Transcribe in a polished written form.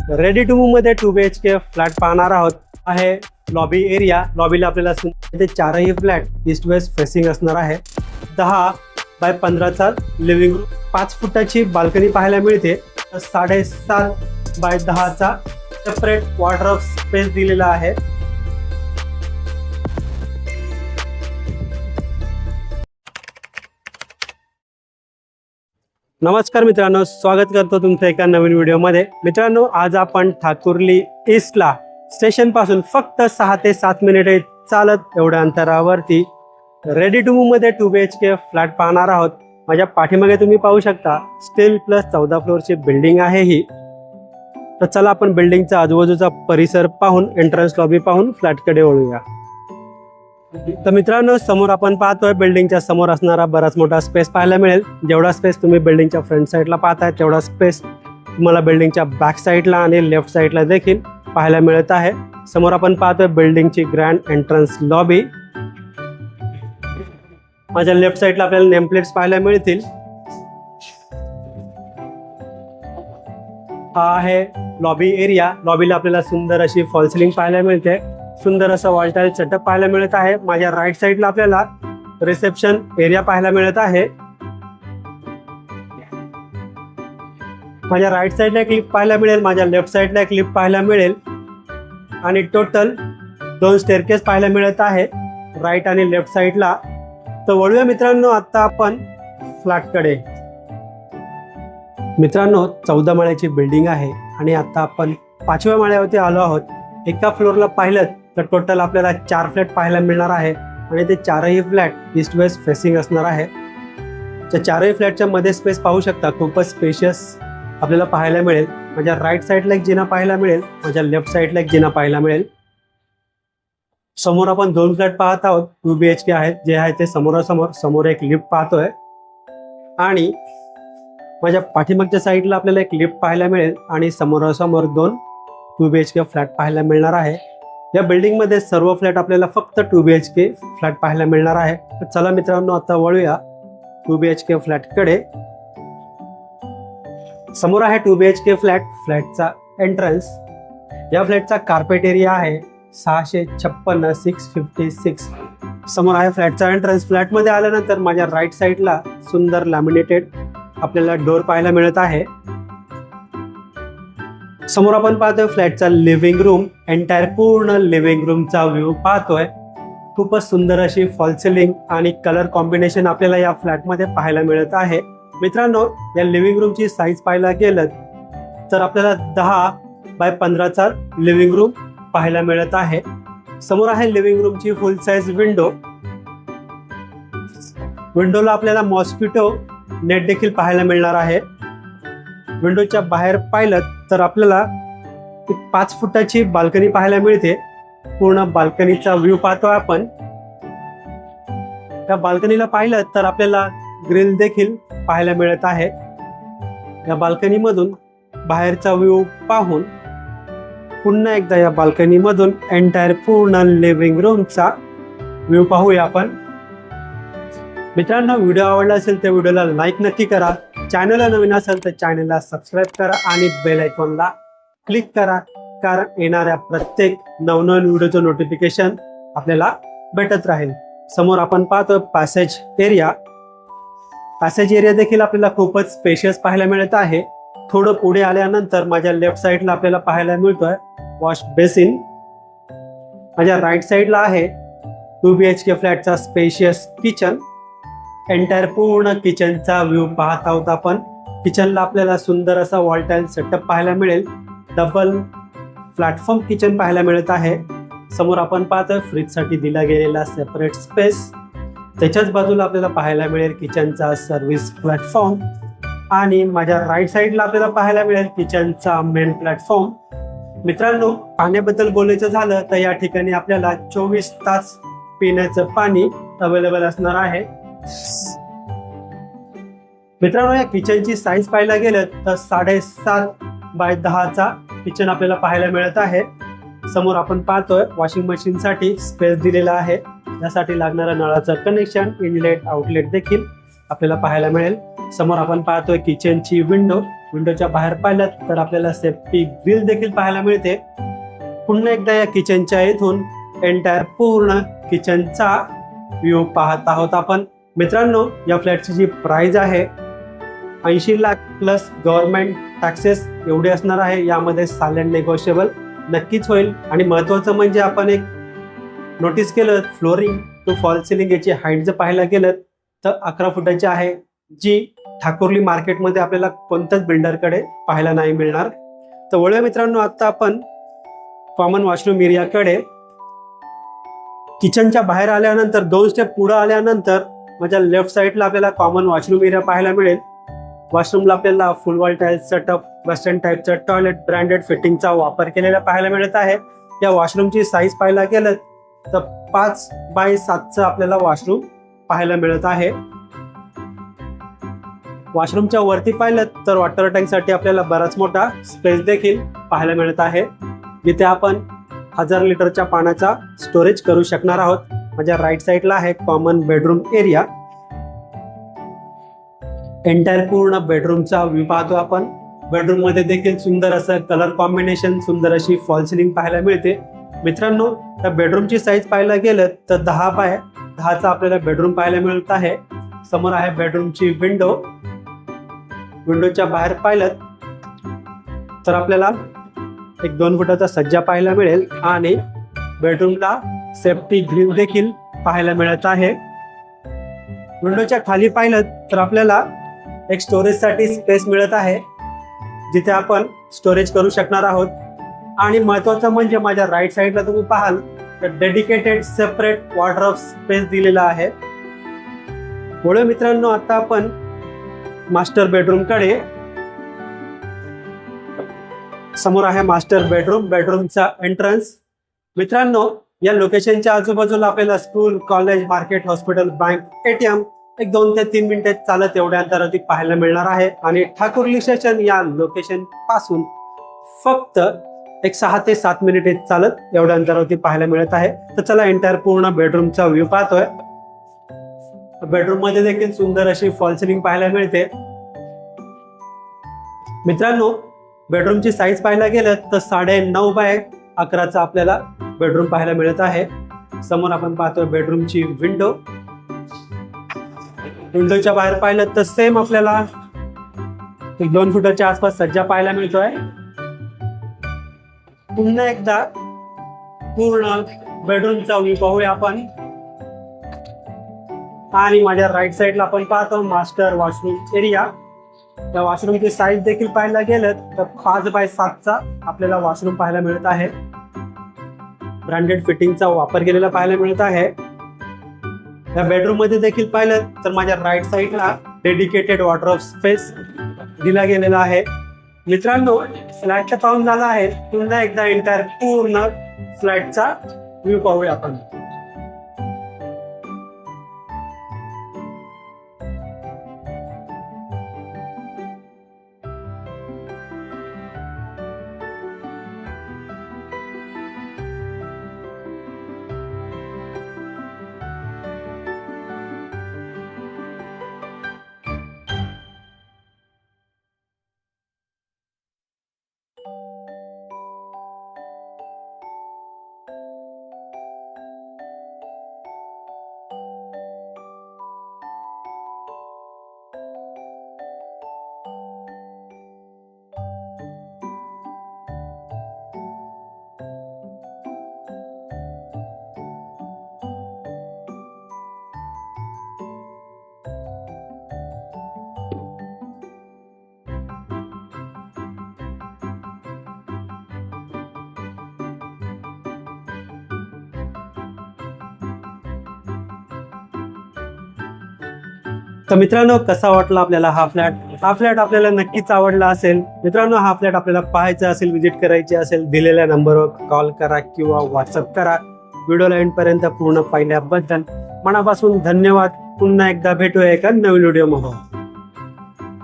Ready to move मध्ये 2 BHK flat पाहणार आहोत. आहे लॉबी एरिया. लॉबीला आपल्याला इथे चारही फ्लॅट ईस्ट वेस्ट फेसिंग असणार आहे. 10 बाय 15चा लिव्हिंग रूम, 5 फुटाची बाल्कनी पाहायला मिळते. 7.5 बाय 10चा सेपरेट वॉर्डरोब स्पेस दिलेला आहे. नमस्कार मित्रांनो, स्वागत करतो तुमचं एका नवीन व्हिडिओमध्ये. मित्रांनो, आज आपण ठाकुर्ली ईस्टला स्टेशन पासून फक्त 6 ते 7 मिनिटे चालत एवढ्या अंतरावरती रेडी टू मूव मध्ये 2 BHK फ्लॅट पाहणार आहोत. माझ्या पाठीमागे तुम्ही पाहू शकता स्टील प्लस 14 फ्लोअरची बिल्डिंग आहे ही. तर चला आपण बिल्डिंगचा आजूबाजूचा परिसर पाहून, एंट्रन्स लॉबी पाहून फ्लॅटकडे वळूया. तर मित्रांनो, समोर आपण पाहतोय बिल्डिंगच्या समोर असणारा बराच मोठा स्पेस पाहायला मिळेल. जेवढा स्पेस तुम्ही बिल्डिंगच्या फ्रंट साईडला पाहताय तेवढा स्पेस तुम्हाला बिल्डिंगच्या बॅक साईडला आणि लेफ्ट साईडला देखील पाहायला मिळत आहे. समोर आपण पाहतोय बिल्डिंगची ग्रँड एंट्रन्स लॉबी. माझ्या लेफ्ट साईडला आपल्याला नेम प्लेट्स पाहायला मिळतील. हा आहे लॉबी एरिया. लॉबीला आपल्याला सुंदर अशी फॉल सिलिंग पाहायला मिळते. सुंदर असं वॉल टाईल सेटअप पाहायला मिळत आहे. माझ्या राईट साईडला आपल्याला रिसेप्शन एरिया पाहायला मिळत आहे. माझ्या राईट साईडला एक लिफ्ट पाहायला मिळेल, माझ्या लेफ्ट साईडला एक लिफ्ट पाहायला मिळेल आणि टोटल 2 स्टेअरकेस पाहायला मिळत आहे राईट आणि लेफ्ट साईडला. तर वळूया मित्रांनो आता आपण फ्लॅटकडे. मित्रांनो, 14 माळ्याची बिल्डिंग आहे आणि आता आपण 5व्या माळ्यावरती आलो आहोत. एका फ्लोअरला पाहिलं तर टोटल आपल्याला 4 फ्लॅट पाहायला मिळणार आहे आणि ते 4ही फ्लॅट ईस्ट वेस्ट फेसिंग असणार आहे. त्या 4ही फ्लॅटच्या मध्ये स्पेस पाहू शकता, खूपच स्पेशियस आपल्याला पाहायला मिळेल. माझ्या राईट साईडला एक जिना पाहायला मिळेल, माझ्या लेफ्ट साईडला एक जिना पाहायला मिळेल. समोर आपण 2 फ्लॅट पाहत आहोत, 2 BHK आहेत जे आहे ते समोरासमोर. समोर एक लिफ्ट पाहतोय आणि माझ्या पाठीमागच्या साईडला आपल्याला एक लिफ्ट पाहायला मिळेल आणि समोरासमोर 2 BHK फ्लॅट पाहायला मिळणार आहे. या बिल्डिंगमध्ये सर्व फ्लॅट आपल्याला फक्त 2 BHK फ्लॅट पाहायला मिळणार आहे. तर चला मित्रांनो आता वळूया 2 BHK फ्लॅटकडे. समोर आहे 2 BHK फ्लॅट. फ्लॅटचा एंट्रन्स. या फ्लॅटचा कार्पेट एरिया आहे 656 656. समोर आहे फ्लॅटचा एंट्रन्स. फ्लॅटमध्ये आल्यानंतर माझ्या राईट साईडला सुंदर लॅमिनेटेड आपल्याला डोर पाहायला मिळत आहे. समोर आपण पाहतोय फ्लॅटचा लिव्हिंग रूम. एंटायर पूर्ण लिव्हिंग रूमचा व्ह्यू पाहतोय. खूपच सुंदर अशी फॉल सिलिंग आणि कलर कॉम्बिनेशन आपल्याला या फ्लॅटमध्ये पाहायला मिळत आहे. मित्रांनो, या लिव्हिंग रूमची साईज पाहायला गेलं तर आपल्याला 10 बाय 15चा लिव्हिंग रूम पाहायला मिळत आहे. समोर आहे लिव्हिंग रूमची फुल साईज विंडो. विंडोला आपल्याला मॉस्किटो नेट देखील पाहायला मिळणार आहे. विंडोच्या बाहेर पाहिलं तर आपल्याला एक 5 फुटाची बाल्कनी पाहायला मिळते. पूर्ण बाल्कनीचा व्ह्यू पाहतो आपण. त्या बाल्कनीला पाहिलं तर आपल्याला ग्रिल देखील पाहायला मिळत आहे. या बाल्कनीमधून बाहेरचा व्ह्यू पाहून पुन्हा एकदा या बाल्कनीमधून एंटायर पूर्ण लिव्हिंग रूमचा व्ह्यू पाहूया आपण. मित्रांनो, व्हिडिओ आवडला असेल तर व्हिडिओला लाईक नक्की करा. चॅनलला नवीन असेल तर चॅनलला सबस्क्राईब करा आणि बेल आयकॉनला क्लिक करा, कारण येणाऱ्या प्रत्येक नवनवीन व्हिडिओचं नोटिफिकेशन आपल्याला भेटत राहील. समोर आपण पाहतो पॅसेज एरिया. पॅसेज एरिया देखील आपल्याला खूपच स्पेशियस पाहायला मिळत आहे. थोडं पुढे आल्यानंतर माझ्या लेफ्ट साईडला आपल्याला पाहायला मिळतोय वॉश बेसिन. माझ्या राईट साईडला आहे 2 BHK फ्लॅटचा स्पेशियस किचन. एंटायर पूर्ण किचनचा व्ह्यू पाहत आहोत आपण. किचनला आपल्याला सुंदर असा वॉल टाईल सेटअप पाहायला मिळेल. डबल प्लॅटफॉर्म किचन पाहायला मिळत आहे. समोर आपण पाहतोय फ्रीजसाठी दिला गेलेला सेपरेट स्पेस. त्याच्याच बाजूला आपल्याला पाहायला मिळेल किचनचा सर्व्हिस प्लॅटफॉर्म आणि माझ्या राईट साईडला आपल्याला पाहायला मिळेल किचनचा मेन प्लॅटफॉर्म. मित्रांनो, पाण्याबद्दल बोलायचं झालं तर या ठिकाणी आपल्याला 24 तास पिण्याचं पाणी अवेलेबल असणार आहे. मित्रांनो, या किचनची साईज पाहायला गेलं तर 7.5 बाय 10चा किचन आपल्याला पाहायला मिळत आहे. समोर आपण पाहतोय वॉशिंग मशीन साठी स्पेस दिलेला आहे. त्यासाठी लागणारा नळाचं कनेक्शन, इनलेट आउटलेट देखील आपल्याला पाहायला मिळेल. समोर आपण पाहतोय किचनची विंडो. विंडोच्या बाहेर पाहिलं तर आपल्याला सेफ्टी ग्रिल देखील पाहायला मिळते. पुन्हा एकदा या किचनच्या इथून एंटायर पूर्ण किचनचा व्ह्यू पाहत आहोत आपण. मित्रांनो, या फ्लॅटची जी प्राइस आहे 80 लाख प्लस गव्हर्नमेंट टॅक्सेस एवढी असणार आहे. यामध्ये सायलेंट नेगोशिएबल नक्कीच होईल. आणि महत्त्वाचं म्हणजे आपण एक नोटीस केलं, फ्लोरिंग टू फॉल सिलिंग याची हाईट जर पाहायला गेलं तर 11 फुटाची आहे, जी ठाकुर्ली मार्केटमध्ये आपल्याला कोणत्याच बिल्डरकडे पाहायला नाही मिळणार. तर वळूया मित्रांनो आता आपण कॉमन वॉशरूम एरियाकडे. किचनच्या बाहेर आल्यानंतर 2 स्टेप पुढे आल्यानंतर माझ्या लेफ्ट साईडला आपल्याला कॉमन वॉशरूम एरिया पाहायला मिळेल. वॉशरूमला आपल्याला फुल वॉल टाईल्स सेटअप, वेस्टर्न टाईपचं टॉयलेट, ब्रँडेड फिटिंगचा वापर केलेला पाहायला मिळत आहे. या वॉशरूमची साईज पाहायला गेलं तर 5x7 आपल्याला वॉशरूम पाहायला मिळत आहे. वॉशरूमच्या वरती पाहिलं तर वॉटर टँकसाठी आपल्याला बराच मोठा स्पेस देखील पाहायला मिळत आहे, जिथे आपण 1000 लिटरच्या पाण्याचा स्टोरेज करू शकणार आहोत. माझ्या राईट साईडला आहे कॉमन बेडरूम एरिया. एंटायर पूर्ण बेडरूमचा व्ह्यू पाहतो आपण. बेडरूम मध्ये देखील सुंदर असं कलर कॉम्बिनेशन, सुंदर अशी फॉल सिलिंग पाहायला मिळते. मित्रांनो, त्या बेडरूमची साईज पाहायला गेलं तर 10x10चा आपल्याला बेडरूम पाहायला मिळत आहे. समोर आहे बेडरूमची विंडो. विंडोच्या बाहेर पाहिलं तर आपल्याला एक 2 फुटाचा सज्जा पाहायला मिळेल आणि बेडरूमला सेफ्टी ग्रिल देखील पाहायला मिळत आहे. विंडोच्या खाली पाहिलं तर आपल्याला एक स्टोरेजसाठी स्पेस मिळत आहे, जिथे आपण स्टोरेज करू शकणार आहोत. आणि महत्त्वाचं म्हणजे माझ्या राईट साईडला तुम्ही पाहाल तर डेडिकेटेड सेपरेट वॉर्डरोब स्पेस दिलेला आहे. पुढे मित्रांनो आता आपण मास्टर बेडरूमकडे. समोर आहे मास्टर बेडरूम. बेडरूमचा एंट्रन्स. मित्रांनो, या लोकेशनच्या आजूबाजूला आपल्याला school, college, market, hospital, bank, ATM एक 2 ते 3 मिनिटे चालत एवढ्या अंतरावरती पाहायला मिळणार आहे. आणि ठाकुर्ली स्टेशन या लोकेशन पासून फक्त एक 6 ते 7 मिनिटे चालत एवढ्या अंतरावरती पाहायला मिळत आहे. तर चला एंटायर पूर्ण बेडरूमचा व्ह्यू पाहतोय. बेडरूम मध्ये देखील सुंदर अशी फॉल सिलिंग पाहायला मिळते. मित्रांनो, बेडरूमची साईज पाहायला गेलं तर 9.5x11चा आपल्याला बेडरूम पाहायला मिळत आहे. समोर आपण पाहतोय बेडरूमची विंडो. विंडोच्या बाहेर पाहिलं तर सेम आपल्याला 2 फुटाच्या आसपास सज्जा पाहायला मिळतोय. पुन्हा एकदा पूर्ण बेडरूमचा व्ह्यू पाहूया आपण. आणि माझ्या राईट साईडला आपण पाहतो मास्टर वॉशरूम एरिया. त्या वॉशरूमची साईज देखील पाहायला गेलं तर 5x7चा आपल्याला वॉशरूम पाहायला मिळत आहे. ब्रँडेड फिटिंगचा वापर केलेला पाहायला मिळत आहे. या बेडरूम मध्ये देखील पाहिलं तर माझ्या राईट साईडला डेडिकेटेड वॉर्डरोब स्पेस दिला गेलेला आहे. मित्रांनो, फ्लॅटचा पाहून झाला आहे. पुन्हा एकदा एंटायर पूर्ण फ्लॅटचा व्ह्यू पाहूया आपण. तर मित्रांनो, कसा वाटला आपल्याला हा फ्लॅट? हा फ्लॅट आपल्याला नक्कीच आवडला असेल. मित्रांनो, हा फ्लॅट आपल्याला पाहायचा असेल, व्हिजिट करायची असेल, दिलेल्या नंबरवर कॉल करा किंवा व्हॉट्सअप करा. व्हिडिओला एंडपर्यंत पूर्ण पाहिल्याबद्दल मनापासून धन्यवाद. पुन्हा एकदा भेटूया एका नवीन व्हिडिओ मध्ये.